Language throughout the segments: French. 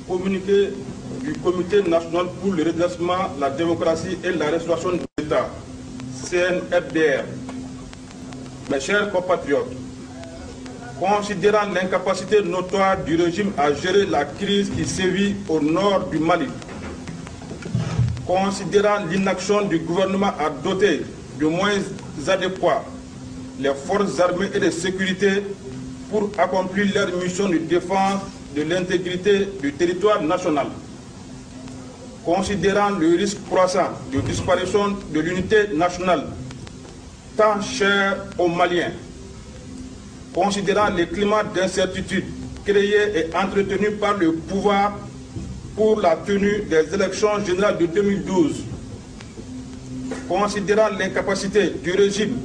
communiqué du Comité national pour le redressement, la démocratie et la restauration de l'État, CNRDR. Mes chers compatriotes, considérant l'incapacité notoire du régime à gérer la crise qui sévit au nord du Mali, considérant l'inaction du gouvernement à doter de moyens adéquats les forces armées et de sécurité pour accomplir leur mission de défense de l'intégrité du territoire national, considérant le risque croissant de disparition de l'unité nationale, tant chère aux Maliens, considérant les climats d'incertitude créés et entretenus par le pouvoir pour la tenue des élections générales de 2012, considérant l'incapacité du régime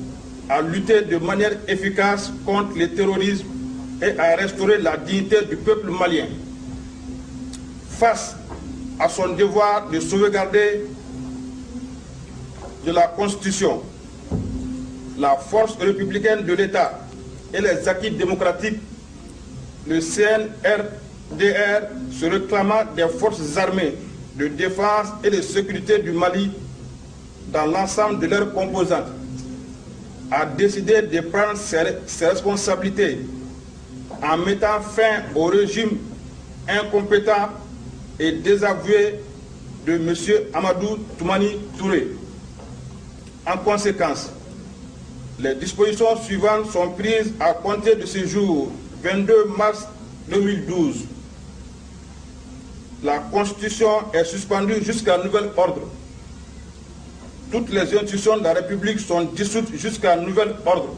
à lutter de manière efficace contre le terrorisme et à restaurer la dignité du peuple malien, face à son devoir de sauvegarder de la Constitution, la force républicaine de l'État et les acquis démocratiques, le CNRDR se réclamant des forces armées de défense et de sécurité du Mali dans l'ensemble de leurs composantes, a décidé de prendre ses responsabilités en mettant fin au régime incompétent et désavoué de M. Amadou Toumani Touré. En conséquence, les dispositions suivantes sont prises à compter de ce jour, 22 mars 2012. La Constitution est suspendue jusqu'à nouvel ordre. Toutes les institutions de la République sont dissoutes jusqu'à nouvel ordre.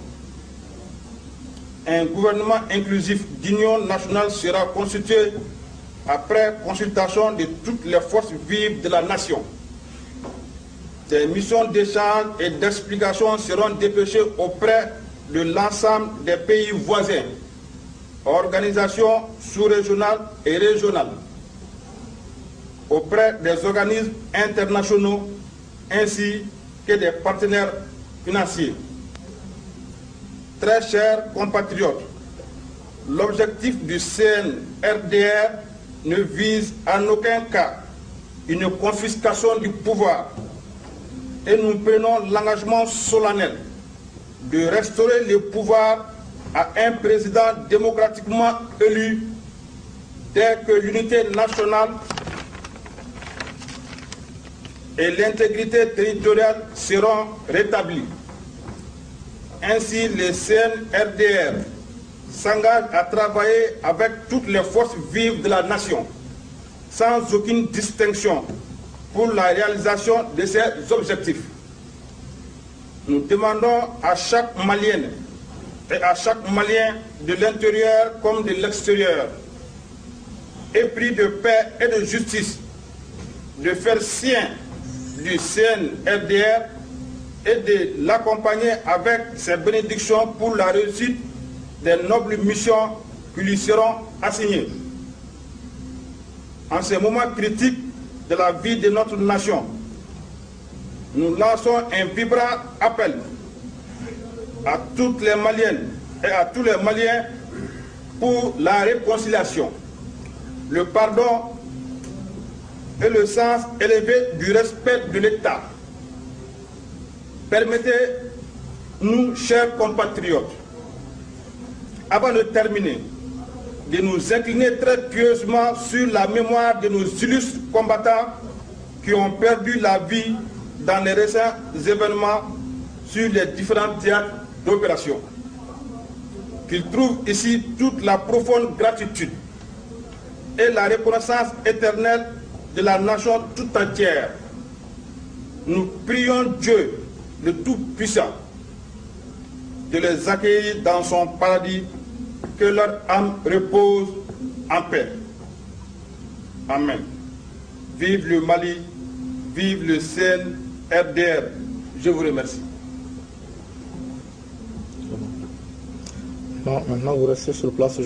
Un gouvernement inclusif d'union nationale sera constitué après consultation de toutes les forces vives de la nation. Des missions d'échange et d'explication seront dépêchées auprès de l'ensemble des pays voisins, organisations sous-régionales et régionales, auprès des organismes internationaux ainsi que des partenaires financiers. Très chers compatriotes, l'objectif du CNRDR ne vise en aucun cas une confiscation du pouvoir et nous prenons l'engagement solennel de restaurer le pouvoir à un président démocratiquement élu dès que l'unité nationale et l'intégrité territoriale seront rétablies. Ainsi, le CNRDR s'engage à travailler avec toutes les forces vives de la nation, sans aucune distinction, pour la réalisation de ces objectifs. Nous demandons à chaque Malienne et à chaque Malien de l'intérieur comme de l'extérieur, épris de paix et de justice, de faire sien du CNRDR et de l'accompagner avec ses bénédictions pour la réussite des nobles missions qui lui seront assignées. En ces moments critiques de la vie de notre nation, nous lançons un vibrant appel à toutes les Maliennes et à tous les Maliens pour la réconciliation, le pardon et le sens élevé du respect de l'État. Permettez-nous, chers compatriotes, avant de terminer, de nous incliner très pieusement sur la mémoire de nos illustres combattants qui ont perdu la vie dans les récents événements sur les différents théâtres d'opération. Qu'ils trouvent ici toute la profonde gratitude et la reconnaissance éternelle de la nation tout entière. Nous prions Dieu, le Tout-Puissant, de les accueillir dans son paradis, que leur âme repose en paix. Amen. Vive le Mali, vive le CNRDR. Je vous remercie. Bon, maintenant vous restez sur place.